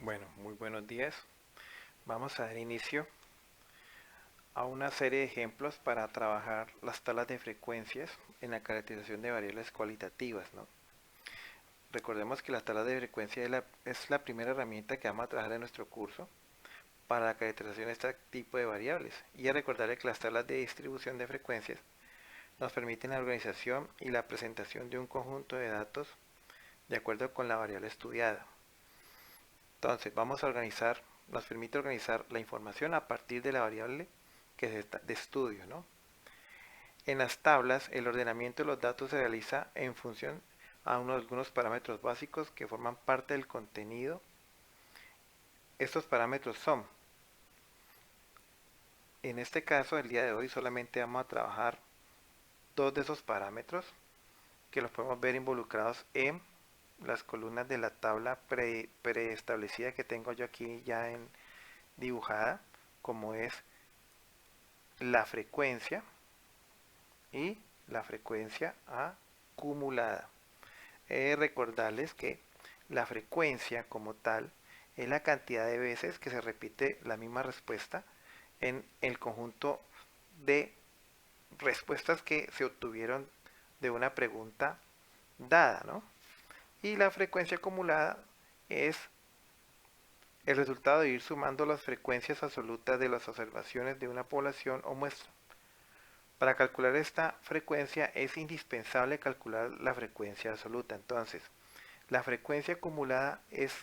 Bueno, muy buenos días. Vamos a dar inicio a una serie de ejemplos para trabajar las tablas de frecuencias en la caracterización de variables cualitativas, ¿no? Recordemos que las tablas de frecuencia es la primera herramienta que vamos a trabajar en nuestro curso para la caracterización de este tipo de variables. Y a recordarle que las tablas de distribución de frecuencias nos permiten la organización y la presentación de un conjunto de datos de acuerdo con la variable estudiada. Entonces, nos permite organizar la información a partir de la variable que es de estudio, ¿no? En las tablas, el ordenamiento de los datos se realiza en función a algunos parámetros básicos que forman parte del contenido. Estos parámetros son, en este caso, el día de hoy solamente vamos a trabajar dos de esos parámetros que los podemos ver involucrados en las columnas de la tabla preestablecida que tengo yo aquí ya dibujada, como es la frecuencia y la frecuencia acumulada. Recordarles que la frecuencia como tal es la cantidad de veces que se repite la misma respuesta en el conjunto de respuestas que se obtuvieron de una pregunta dada, ¿no? Y la frecuencia acumulada es el resultado de ir sumando las frecuencias absolutas de las observaciones de una población o muestra. Para calcular esta frecuencia es indispensable calcular la frecuencia absoluta. Entonces, la frecuencia acumulada es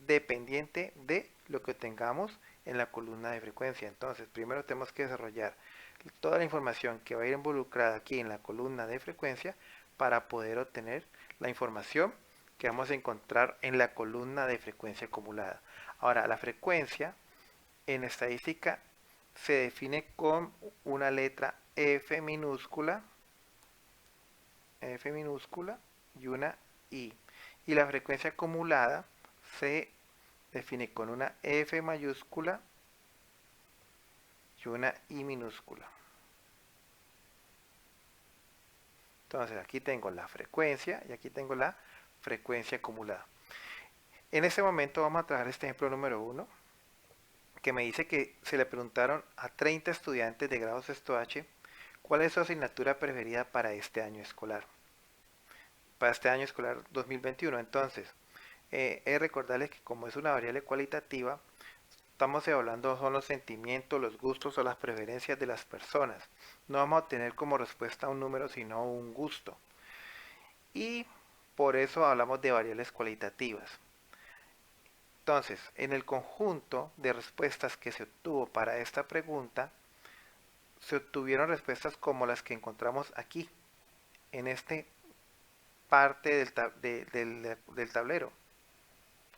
dependiente de lo que tengamos en la columna de frecuencia. Entonces, primero tenemos que desarrollar toda la información que va a ir involucrada aquí en la columna de frecuencia para poder obtener la información que vamos a encontrar en la columna de frecuencia acumulada. Ahora, la frecuencia en estadística se define con una letra F minúscula y una I. Y la frecuencia acumulada se define con una F mayúscula y una I minúscula. Entonces aquí tengo la frecuencia y aquí tengo la frecuencia acumulada. En este momento vamos a trabajar este ejemplo número 1, que me dice que se le preguntaron a 30 estudiantes de grado sexto H cuál es su asignatura preferida para este año escolar. Para este año escolar 2021. Entonces, recordarles que como es una variable cualitativa, estamos evaluando son los sentimientos, los gustos o las preferencias de las personas. No vamos a obtener como respuesta un número, sino un gusto. Y por eso hablamos de variables cualitativas. Entonces, en el conjunto de respuestas que se obtuvo para esta pregunta, se obtuvieron respuestas como las que encontramos aquí, en esta parte del tablero.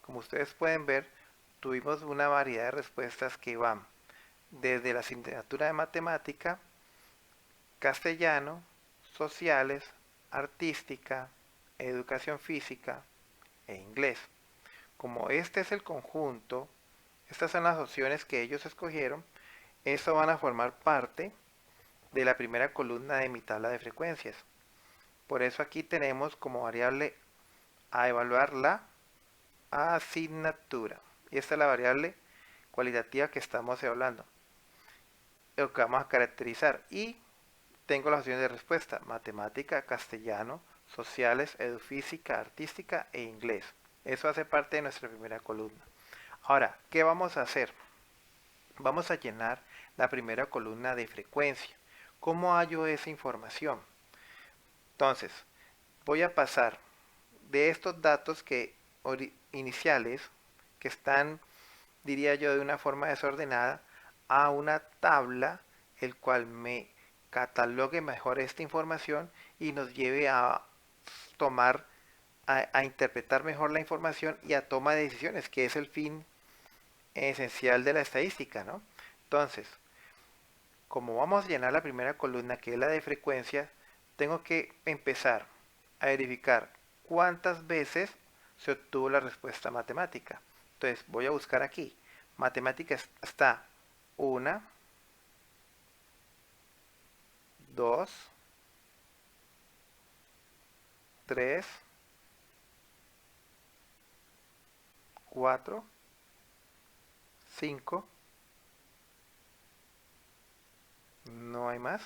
Como ustedes pueden ver, tuvimos una variedad de respuestas que van desde la asignatura de matemática, castellano, sociales, artística, educación física e inglés. Como este es el conjunto, estas son las opciones que ellos escogieron, eso van a formar parte de la primera columna de mi tabla de frecuencias. Por eso aquí tenemos como variable a evaluar la asignatura. Y esta es la variable cualitativa que estamos hablando, lo que vamos a caracterizar. Y tengo las opciones de respuesta: matemática, castellano, sociales, edufísica, artística e inglés. Eso hace parte de nuestra primera columna. Ahora, ¿qué vamos a hacer? Vamos a llenar la primera columna de frecuencia. ¿Cómo hallo esa información? Entonces, voy a pasar de estos datos iniciales, que están, diría yo, de una forma desordenada, a una tabla, el cual me catalogue mejor esta información y nos lleve a tomar, a interpretar mejor la información y a toma de decisiones, que es el fin esencial de la estadística, ¿no? Entonces, como vamos a llenar la primera columna, que es la de frecuencia, tengo que empezar a verificar cuántas veces se obtuvo la respuesta matemática. Entonces, voy a buscar aquí. Matemática está una, dos, tres, 4, 5, no hay más.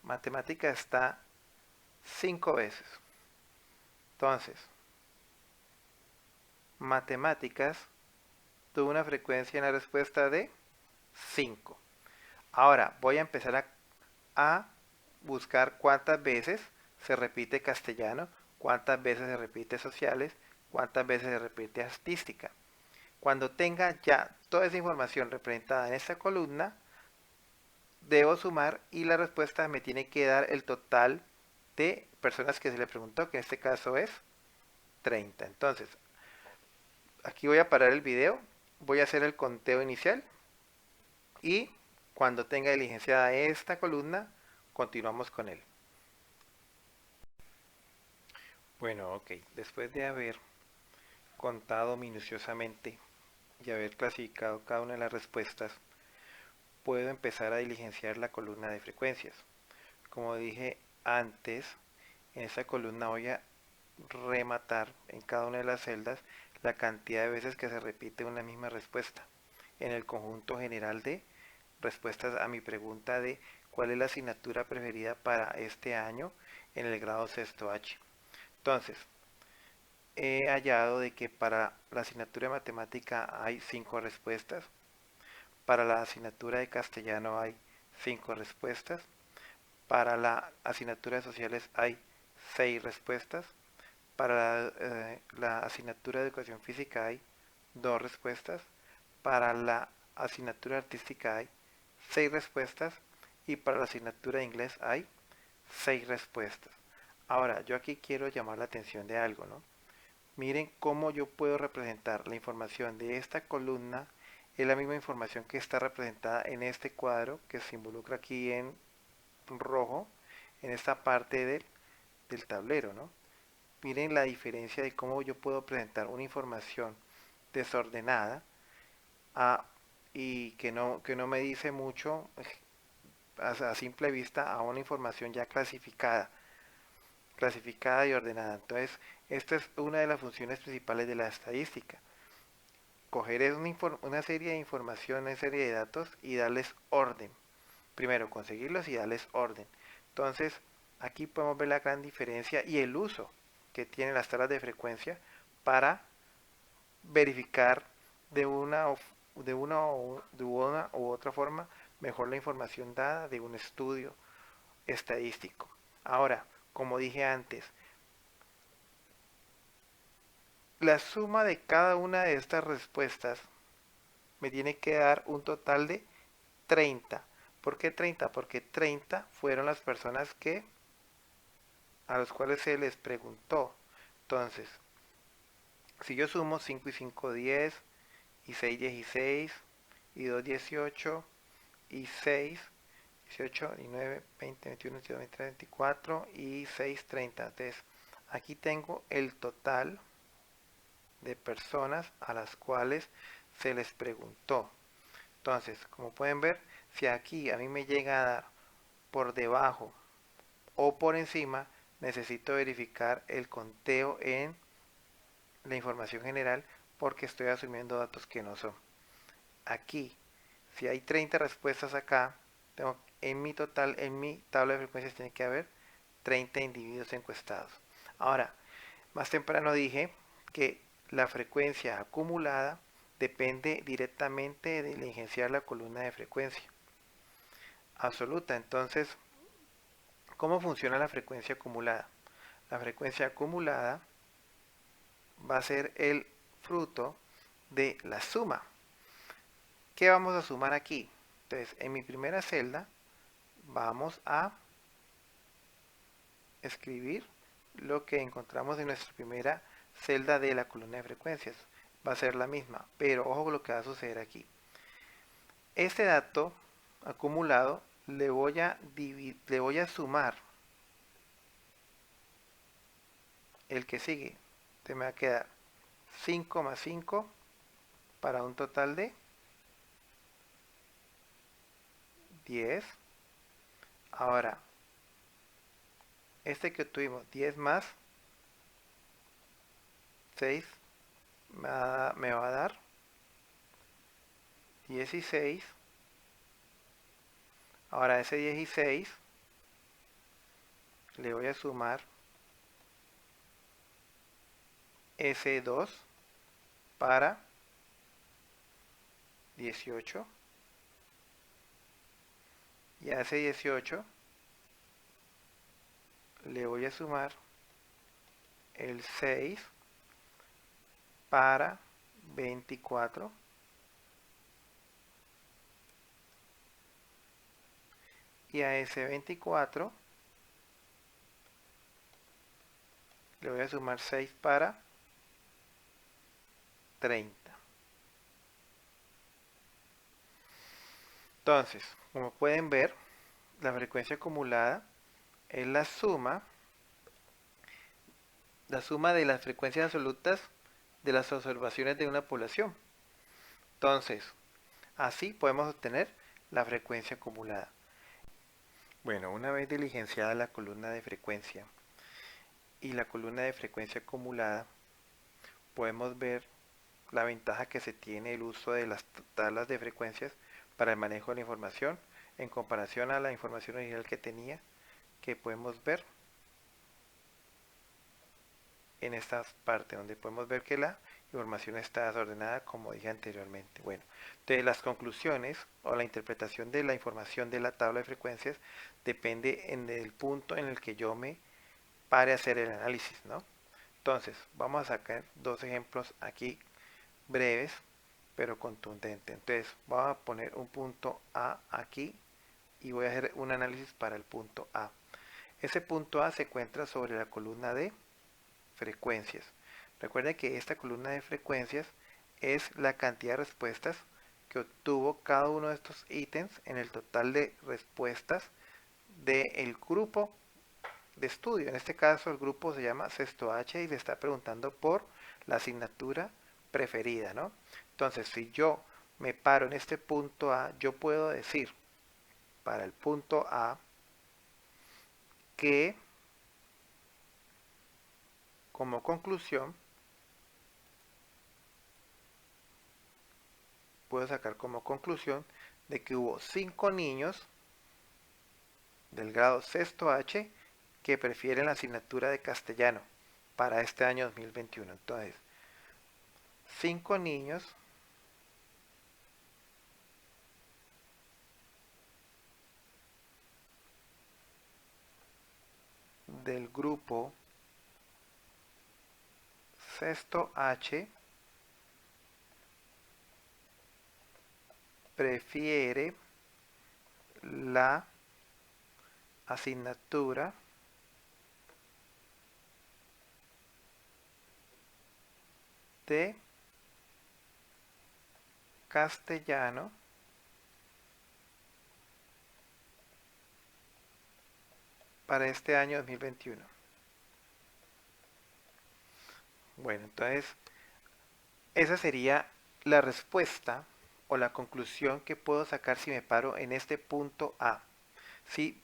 Matemática está 5 veces. Entonces, matemáticas tuvo una frecuencia en la respuesta de 5. Ahora voy a empezar a buscar cuántas veces se repite castellano, cuántas veces se repite sociales, cuántas veces se repite artística. Cuando tenga ya toda esa información representada en esta columna, debo sumar y la respuesta me tiene que dar el total de personas que se le preguntó, que en este caso es 30. Entonces, aquí voy a parar el video, voy a hacer el conteo inicial y cuando tenga diligenciada esta columna, continuamos con él. Bueno, ok, después de haber contado minuciosamente y haber clasificado cada una de las respuestas, puedo empezar a diligenciar la columna de frecuencias. Como dije antes, en esta columna voy a rematar en cada una de las celdas la cantidad de veces que se repite una misma respuesta en el conjunto general de respuestas a mi pregunta de cuál es la asignatura preferida para este año en el grado sexto H. Entonces, he hallado de que para la asignatura de matemática hay 5 respuestas, para la asignatura de castellano hay 5 respuestas, para la asignatura de sociales hay 6 respuestas, para la asignatura de educación física hay 2 respuestas, para la asignatura artística hay 6 respuestas y para la asignatura de inglés hay 6 respuestas. Ahora, yo aquí quiero llamar la atención de algo, ¿no? Miren cómo yo puedo representar la información de esta columna, es la misma información que está representada en este cuadro que se involucra aquí en rojo, en esta parte del tablero, ¿no? Miren la diferencia de cómo yo puedo presentar una información desordenada y que no me dice mucho a simple vista a una información ya clasificada y ordenada. Entonces, esta es una de las funciones principales de la estadística. Coger una serie de información, una serie de datos y darles orden. Primero, conseguirlos y darles orden. Entonces, aquí podemos ver la gran diferencia y el uso que tienen las tablas de frecuencia para verificar de una u otra forma mejor la información dada de un estudio estadístico. Ahora, como dije antes, la suma de cada una de estas respuestas me tiene que dar un total de 30. ¿Por qué 30? Porque 30 fueron las personas a las cuales se les preguntó. Entonces, si yo sumo 5 y 5, 10, y 6, 16, y 2, 18, y 6, 18, y 9, 20, 21, 22, 23, 24, y 6, 30. Entonces, aquí tengo el total de personas a las cuales se les preguntó. Entonces, como pueden ver, si aquí a mí me llega a dar por debajo o por encima, necesito verificar el conteo en la información general porque estoy asumiendo datos que no son. Aquí, si hay 30 respuestas acá, tengo en mi total, en mi tabla de frecuencias tiene que haber 30 individuos encuestados. Ahora, más temprano dije que la frecuencia acumulada depende directamente de diligenciar la columna de frecuencia absoluta. Entonces, ¿cómo funciona la frecuencia acumulada? La frecuencia acumulada va a ser el fruto de la suma. ¿Qué vamos a sumar aquí? Entonces, en mi primera celda vamos a escribir lo que encontramos en nuestra primera celda de la columna de frecuencias. Va a ser la misma, pero ojo con lo que va a suceder aquí. Este dato acumulado le voy a sumar el que sigue. Entonces me va a quedar 5 más 5 para un total de 10. Ahora, este que tuvimos, 10 más 6, me va a dar 16. Ahora a ese 16 le voy a sumar ese 2 para 18. Y a ese 18 le voy a sumar el 6 para 24. Y a ese 24 le voy a sumar 6 para 30. Entonces, como pueden ver, la frecuencia acumulada es la suma de las frecuencias absolutas de las observaciones de una población. Entonces, así podemos obtener la frecuencia acumulada. Bueno, una vez diligenciada la columna de frecuencia y la columna de frecuencia acumulada, podemos ver la ventaja que se tiene el uso de las tablas de frecuencias para el manejo de la información en comparación a la información original que tenía, que podemos ver en esta parte, donde podemos ver que la información está desordenada, como dije anteriormente. Bueno, entonces las conclusiones o la interpretación de la información de la tabla de frecuencias depende en el punto en el que yo me pare a hacer el análisis, ¿no? Entonces, vamos a sacar dos ejemplos aquí breves, pero contundentes. Entonces, vamos a poner un punto A aquí y voy a hacer un análisis para el punto A. Ese punto A se encuentra sobre la columna de frecuencias. Recuerden que esta columna de frecuencias es la cantidad de respuestas que obtuvo cada uno de estos ítems en el total de respuestas del grupo de estudio. En este caso el grupo se llama Sexto H y le está preguntando por la asignatura preferida, ¿no? Entonces, si yo me paro en este punto A, yo puedo decir para el punto A que como conclusión puedo sacar como conclusión de que hubo 5 niños del grado sexto H que prefieren la asignatura de castellano para este año 2021. Entonces, 5 niños del grupo sexto H prefiere la asignatura de castellano para este año 2021. Bueno, entonces esa sería la respuesta o la conclusión que puedo sacar si me paro en este punto A. Si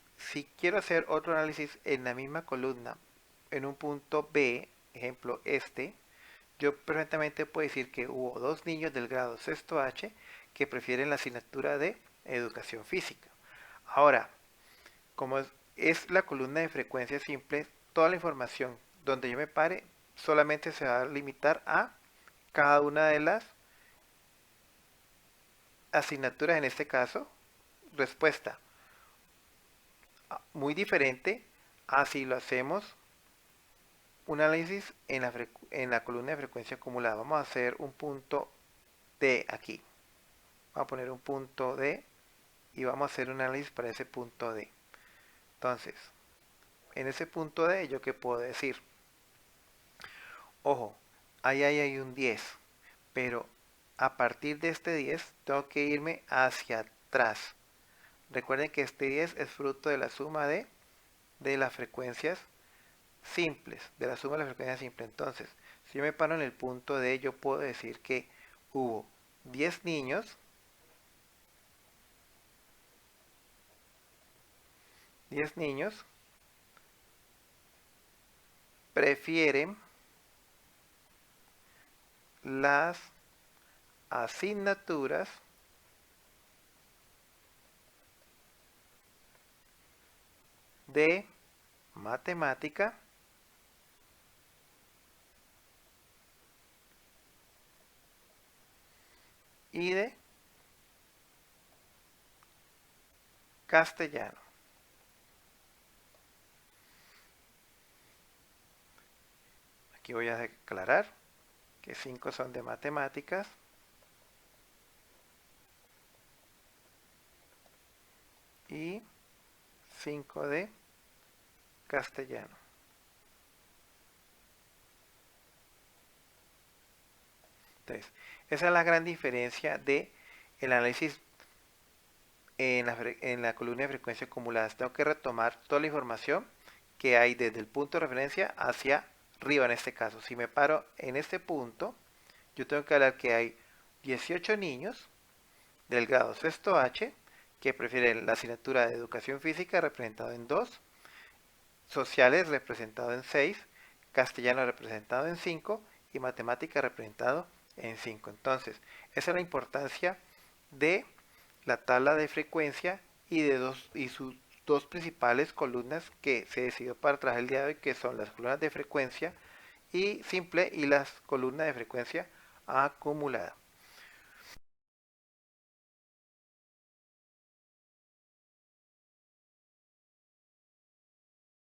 quiero hacer otro análisis en la misma columna, en un punto B, ejemplo este, yo perfectamente puedo decir que hubo 2 niños del grado sexto H que prefieren la asignatura de educación física. Ahora, como es la columna de frecuencia simple, toda la información donde yo me pare solamente se va a limitar a cada una de las asignaturas, en este caso, respuesta muy diferente a si lo hacemos un análisis en la columna de frecuencia acumulada. Vamos a hacer un punto D aquí. Vamos a poner un punto D y vamos a hacer un análisis para ese punto D. Entonces, en ese punto D, ¿yo qué puedo decir? Ojo, ahí hay un 10, pero a partir de este 10 tengo que irme hacia atrás. Recuerden que este 10 es fruto de la suma de las frecuencias simples, de la suma de las frecuencias simples. Entonces, si yo me paro en el punto D, yo puedo decir que hubo 10 niños, 10 niños prefieren las asignaturas de matemática y de castellano. Aquí voy a declarar que 5 son de matemáticas y 5 de castellano. Entonces, esa es la gran diferencia de el análisis en la columna de frecuencia acumulada. Tengo que retomar toda la información que hay desde el punto de referencia hacia arriba en este caso. Si me paro en este punto, yo tengo que hablar que hay 18 niños del grado sexto H que prefieren la asignatura de educación física representado en 2, sociales representado en 6, castellano representado en 5 y matemática representado en 5. Entonces, esa es la importancia de la tabla de frecuencia y sus dos principales columnas que se decidió para trabajar el día de hoy, que son las columnas de frecuencia y simple y las columnas de frecuencia acumulada.